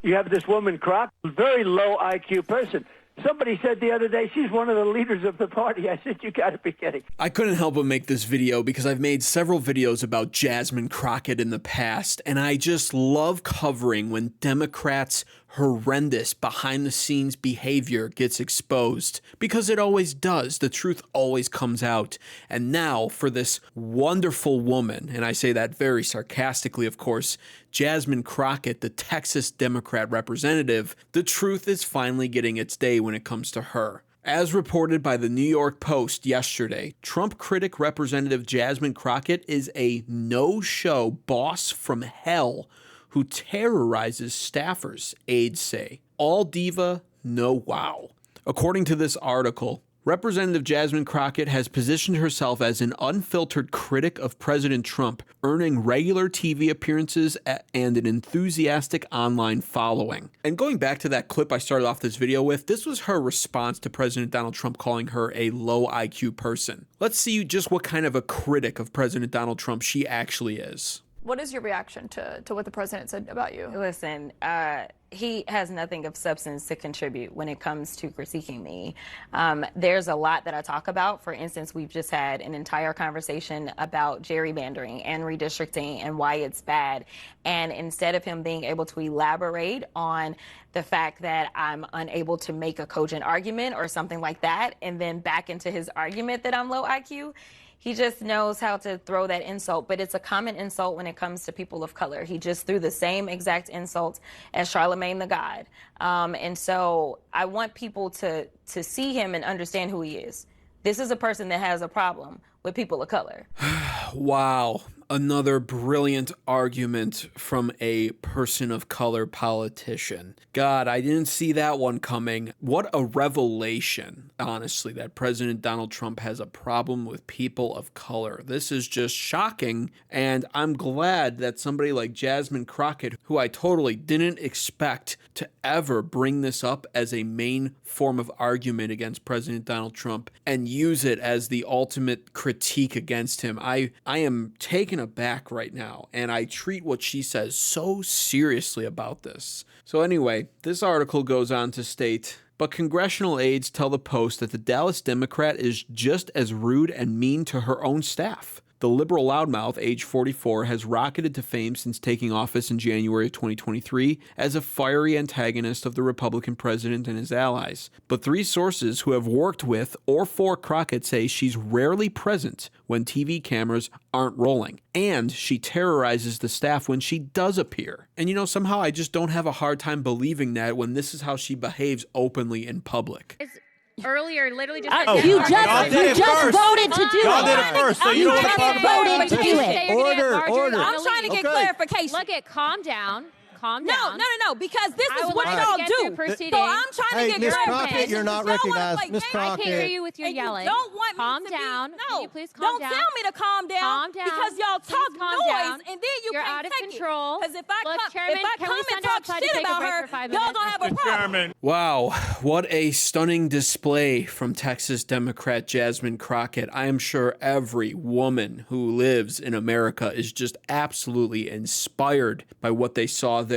You have this woman, Crockett, very low IQ person. Somebody said the other day she's one of the leaders of the party. I said, you got to be kidding. I couldn't help but make this video because I've made several videos about Jasmine Crockett in the past, and I just love covering when Democrats' horrendous behind-the-scenes behavior gets exposed, because it always does. The truth always comes out. And now, for this wonderful woman, and I say that very sarcastically, of course, Jasmine Crockett, the Texas Democrat representative, the truth is finally getting its day when it comes to her. As reported by the New York Post yesterday, Trump critic Representative Jasmine Crockett is a no-show boss from hell who terrorizes staffers, aides say. All diva, no wow. According to this article, Representative Jasmine Crockett has positioned herself as an unfiltered critic of President Trump, earning regular TV appearances and an enthusiastic online following. And going back to that clip I started off this video with, this was her response to President Donald Trump calling her a low IQ person. Let's see just what kind of a critic of President Donald Trump she actually is. What is your reaction to what the president said about you? Listen, he has nothing of substance to contribute when it comes to critiquing me. There's a lot that I talk about. For instance, we've just had an entire conversation about gerrymandering and redistricting and why it's bad. And instead of him being able to elaborate on the fact that I'm unable to make a cogent argument or something like that, and then back into his argument that I'm low IQ, he just knows how to throw that insult, but it's a common insult when it comes to people of color. He just threw the same exact insult as Charlemagne the God. And so I want people to see him and understand who he is. This is a person that has a problem with people of color. Wow. Another brilliant argument from a person of color politician. God, I didn't see that one coming. What a revelation, honestly, that President Donald Trump has a problem with people of color. This is just shocking, and I'm glad that somebody like Jasmine Crockett, who I totally didn't expect to ever bring this up as a main form of argument against President Donald Trump and use it as the ultimate critique against him. I am taken aback right now, and I treat what she says so seriously about this. So anyway, this article goes on to state, but congressional aides tell the Post that the Dallas Democrat is just as rude and mean to her own staff. The liberal loudmouth, age 44, has rocketed to fame since taking office in January of 2023 as a fiery antagonist of the Republican president and his allies. But three sources who have worked with or for Crockett say she's rarely present when TV cameras aren't rolling, and she terrorizes the staff when she does appear. And you know, somehow I just don't have a hard time believing that when this is how she behaves openly in public. Earlier, literally just you just voted to do it. Y'all did it first, so you don't just voted to do it. Order. I'm trying to get clarification. Look at, calm down. Calm down. No, because this I is would what like y'all to get do. through proceedings. So I'm trying to get Miss clarification. Crockett, you're not recognized. Miss Crockett. I can't hear you with your yelling. You don't want calm me down. To be, Can you please calm down? Don't tell me to calm down. Calm down. Because y'all talk noise down. and then you You're can't out of take control. Because if I Chairman, come and talk shit about her, y'all gonna have a problem. Wow, what a stunning display from Texas Democrat Jasmine Crockett. I am sure every woman who lives in America is just absolutely inspired by what they saw there.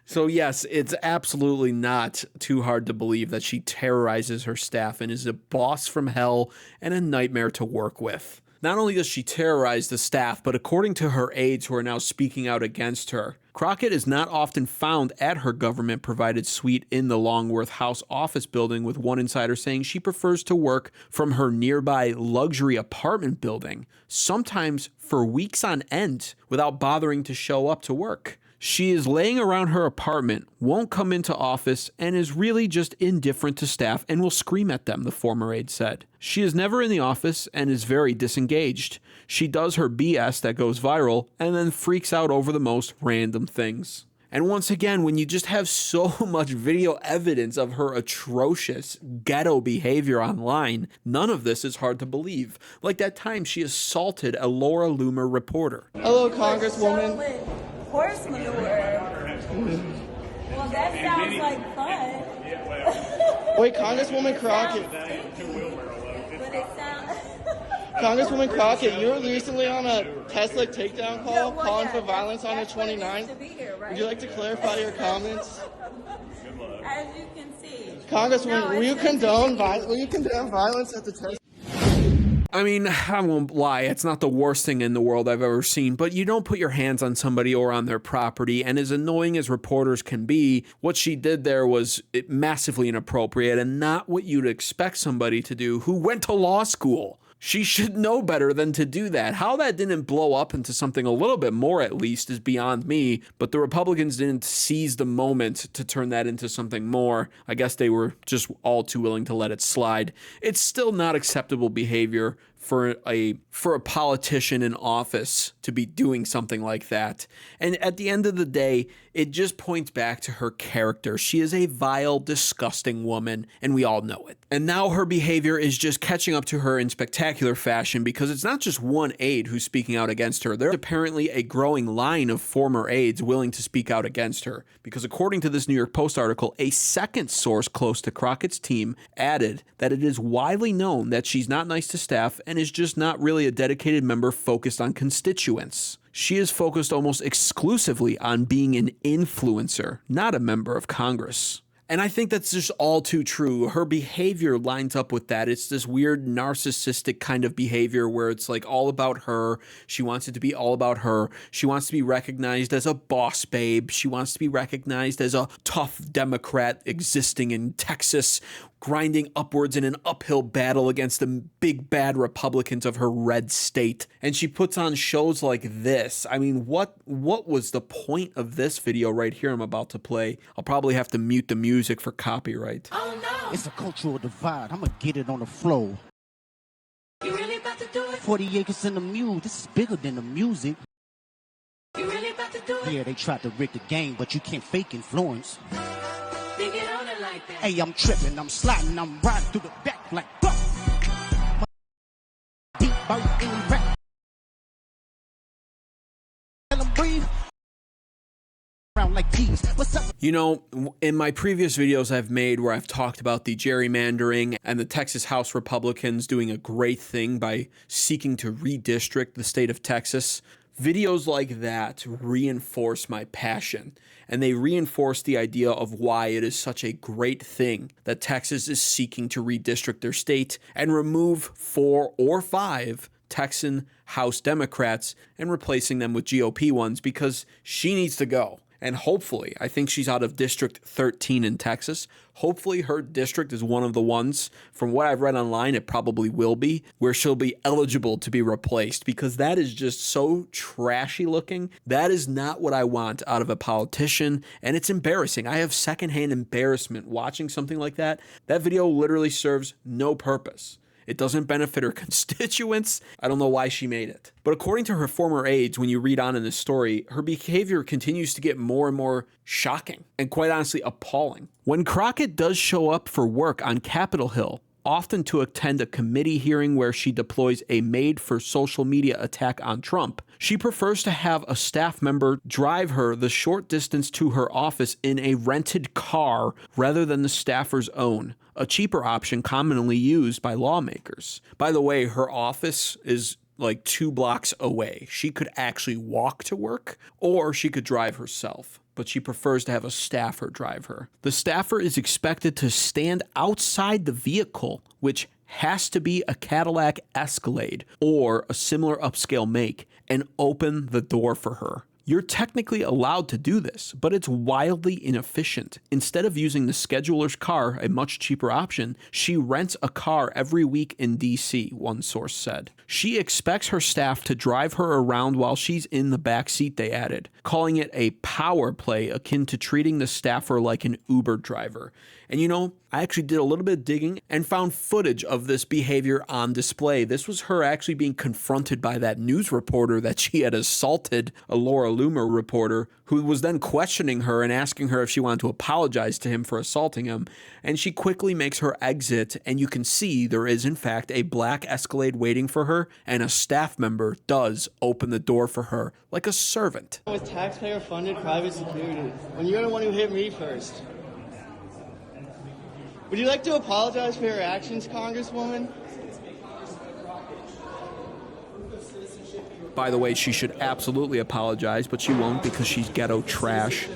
So yes, it's absolutely not too hard to believe that she terrorizes her staff and is a boss from hell and a nightmare to work with. Not only does she terrorize the staff, but according to her aides who are now speaking out against her, Crockett is not often found at her government-provided suite in the Longworth House office building, with one insider saying she prefers to work from her nearby luxury apartment building, sometimes for weeks on end, without bothering to show up to work. She is laying around her apartment, won't come into office, and is really just indifferent to staff and will scream at them, the former aide said. She is never in the office and is very disengaged. She does her BS that goes viral and then freaks out over the most random things. And once again, when you just have so much video evidence of her atrocious ghetto behavior online, none of this is hard to believe. Like that time she assaulted a Laura Loomer reporter. Hello, Congresswoman. Horse manure. Well, that sounds like fun. Wait, Congresswoman Crockett. But it sounds. Congresswoman Crockett, you were recently on a Tesla takedown call calling for violence on the 29th. Would you like to clarify your comments? As you can see. Congresswoman, will you condone violence at the Tesla? I mean, I won't lie, it's not the worst thing in the world I've ever seen, but you don't put your hands on somebody or on their property, and as annoying as reporters can be, what she did there was massively inappropriate and not what you'd expect somebody to do who went to law school. She should know better than to do that. How that didn't blow up into something a little bit more, at least, is beyond me. But the Republicans didn't seize the moment to turn that into something more. I guess they were just all too willing to let it slide. It's still not acceptable behavior for a politician in office to be doing something like that. And at the end of the day, it just points back to her character. She is a vile, disgusting woman, and we all know it. And now her behavior is just catching up to her in spectacular fashion because it's not just one aide who's speaking out against her. There's apparently a growing line of former aides willing to speak out against her because according to this New York Post article, a second source close to Crockett's team added that it is widely known that she's not nice to staff and is just not really a dedicated member focused on constituents. She is focused almost exclusively on being an influencer, not a member of Congress. And I think that's just all too true. Her behavior lines up with that. It's this weird narcissistic kind of behavior where it's like all about her. She wants it to be all about her. She wants to be recognized as a boss babe. She wants to be recognized as a tough Democrat existing in Texas, grinding upwards in an uphill battle against the big bad Republicans of her red state. And she puts on shows like this. I mean, what was the point of this video right here I'm about to play? I'll probably have to mute the music for copyright. Oh no! It's a cultural divide. I'm gonna get it on the flow. You really about to do it? 40 acres in the mule. This is bigger than the music. You really about to do it? Yeah, they tried to rig the game, but you can't fake influence. They get on it like that. Hey, I'm tripping, I'm sliding, I'm riding through the back like fuck. Deep bird in rap. And I'm breathe. Like these. What's up? You know, in my previous videos I've made where I've talked about the gerrymandering and the Texas House Republicans doing a great thing by seeking to redistrict the state of Texas, videos like that reinforce my passion. And they reinforce the idea of why it is such a great thing that Texas is seeking to redistrict their state and remove 4 or 5 Texan House Democrats and replacing them with GOP ones because she needs to go. And hopefully, I think she's out of District 13 in Texas. Hopefully her district is one of the ones, from what I've read online, it probably will be, where she'll be eligible to be replaced because that is just so trashy looking. That is not what I want out of a politician, and it's embarrassing. I have secondhand embarrassment watching something like that. That video literally serves no purpose. It doesn't benefit her constituents. I don't know why she made it. But according to her former aides, when you read on in this story, her behavior continues to get more and more shocking and quite honestly appalling. When Crockett does show up for work on Capitol Hill, often to attend a committee hearing where she deploys a made-for-social media attack on Trump, she prefers to have a staff member drive her the short distance to her office in a rented car rather than the staffer's own, a cheaper option commonly used by lawmakers. By the way, her office is like 2 blocks away. She could actually walk to work, or she could drive herself, but she prefers to have a staffer drive her. The staffer is expected to stand outside the vehicle, which has to be a Cadillac Escalade or a similar upscale make, and open the door for her. You're technically allowed to do this, but it's wildly inefficient. Instead of using the scheduler's car, a much cheaper option, she rents a car every week in DC, one source said. She expects her staff to drive her around while she's in the back seat, they added, calling it a power play akin to treating the staffer like an Uber driver. And you know, I actually did a little bit of digging and found footage of this behavior on display. This was her actually being confronted by that news reporter that she had assaulted, a Laura Loomer reporter, who was then questioning her and asking her if she wanted to apologize to him for assaulting him. And she quickly makes her exit, and you can see there is in fact a black Escalade waiting for her, and a staff member does open the door for her like a servant. With taxpayer-funded private security, when you're the one who hit me first. Would you like to apologize for your actions, Congresswoman? By the way, she should absolutely apologize, but she won't because she's ghetto trash.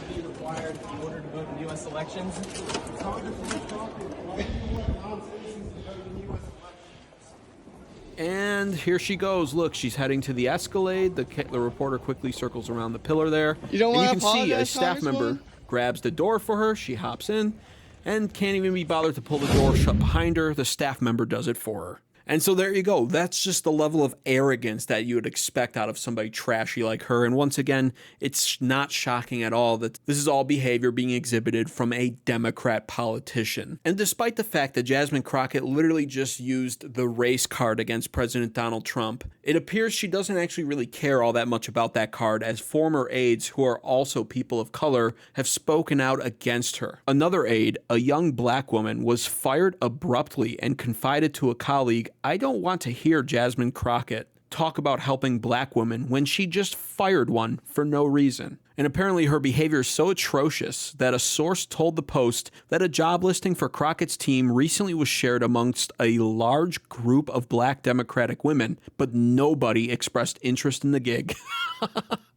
And here she goes. Look, she's heading to the Escalade. The reporter quickly circles around the pillar there. You don't and want you to can see a apologize, staff member Congresswoman? grabs the door for her. She hops in and can't even be bothered to pull the door shut behind her. The staff member does it for her. And so there you go. That's just the level of arrogance that you would expect out of somebody trashy like her. And once again, it's not shocking at all that this is all behavior being exhibited from a Democrat politician. And despite the fact that Jasmine Crockett literally just used the race card against President Donald Trump, it appears she doesn't actually really care all that much about that card, as former aides who are also people of color have spoken out against her. Another aide, a young black woman, was fired abruptly and confided to a colleague, "I don't want to hear Jasmine Crockett talk about helping black women when she just fired one for no reason." And apparently her behavior is so atrocious that a source told the Post that a job listing for Crockett's team recently was shared amongst a large group of black Democratic women, but nobody expressed interest in the gig.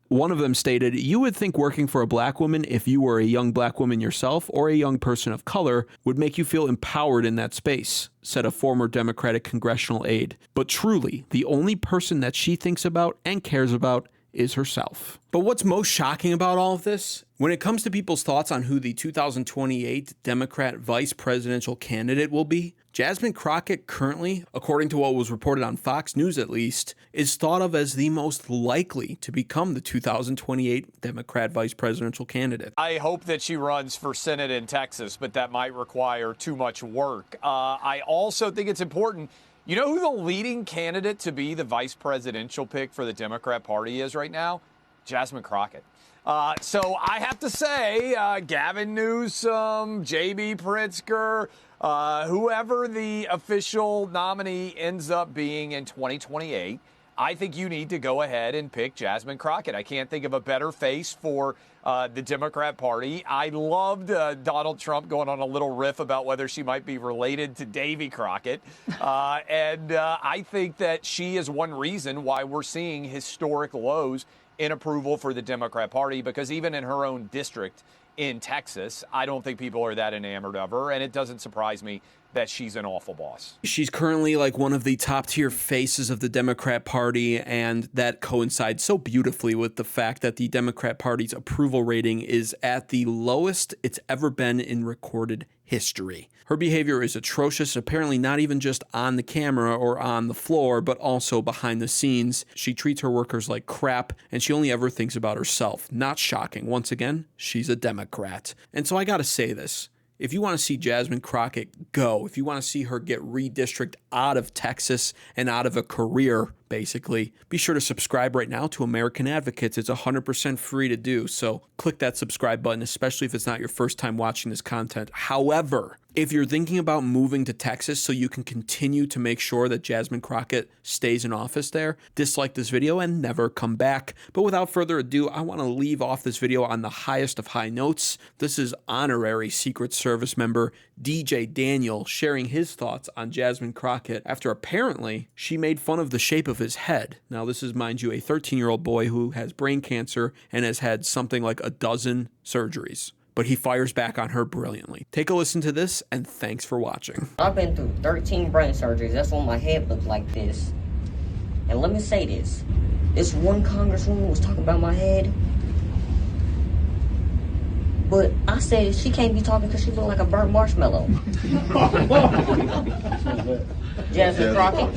One of them stated, "You would think working for a black woman, if you were a young black woman yourself or a young person of color, would make you feel empowered in that space," said a former Democratic congressional aide. But truly, the only person that she thinks about and cares about is herself. But what's most shocking about all of this? When it comes to people's thoughts on who the 2028 Democrat vice presidential candidate will be, Jasmine Crockett currently, according to what was reported on Fox News at least, is thought of as the most likely to become the 2028 Democrat vice presidential candidate. I hope that she runs for Senate in Texas, but that might require too much work. I also think it's important. You know who the leading candidate to be the vice presidential pick for the Democrat Party is right now? Jasmine Crockett. So I have to say, Gavin Newsom, J.B. Pritzker, whoever the official nominee ends up being in 2028, I think you need to go ahead and pick Jasmine Crockett. I can't think of a better face for the Democrat Party. I loved Donald Trump going on a little riff about whether she might be related to Davy Crockett. And I think that she is one reason why we're seeing historic lows in approval for the Democrat Party, because even in her own district in Texas, I don't think people are that enamored of her, and it doesn't surprise me that she's an awful boss. She's currently like one of the top tier faces of the Democrat Party, and that coincides so beautifully with the fact that the Democrat Party's approval rating is at the lowest it's ever been in recorded history. Her behavior is atrocious, apparently not even just on the camera or on the floor, but also behind the scenes. She treats her workers like crap, and she only ever thinks about herself. Not shocking. Once again, she's a Democrat. And so I gotta say this. If you want to see Jasmine Crockett go, if you want to see her get redistricted out of Texas and out of a career, basically, be sure to subscribe right now to American Advocates. It's 100% free to do, so click that subscribe button, especially if it's not your first time watching this content. However, if you're thinking about moving to Texas so you can continue to make sure that Jasmine Crockett stays in office there, dislike this video and never come back. But without further ado, I want to leave off this video on the highest of high notes. This is honorary Secret Service member DJ Daniel sharing his thoughts on Jasmine Crockett after apparently she made fun of the shape of his head. Now, this is, mind you, a 13-year-old boy who has brain cancer and has had something like a dozen surgeries. But he fires back on her brilliantly. Take a listen to this, and thanks for watching. I've been through 13 brain surgeries. That's why my head looked like this. And let me say this. This one congresswoman was talking about my head. But I said she can't be talking because she looked like a burnt marshmallow. Jasmine Crockett.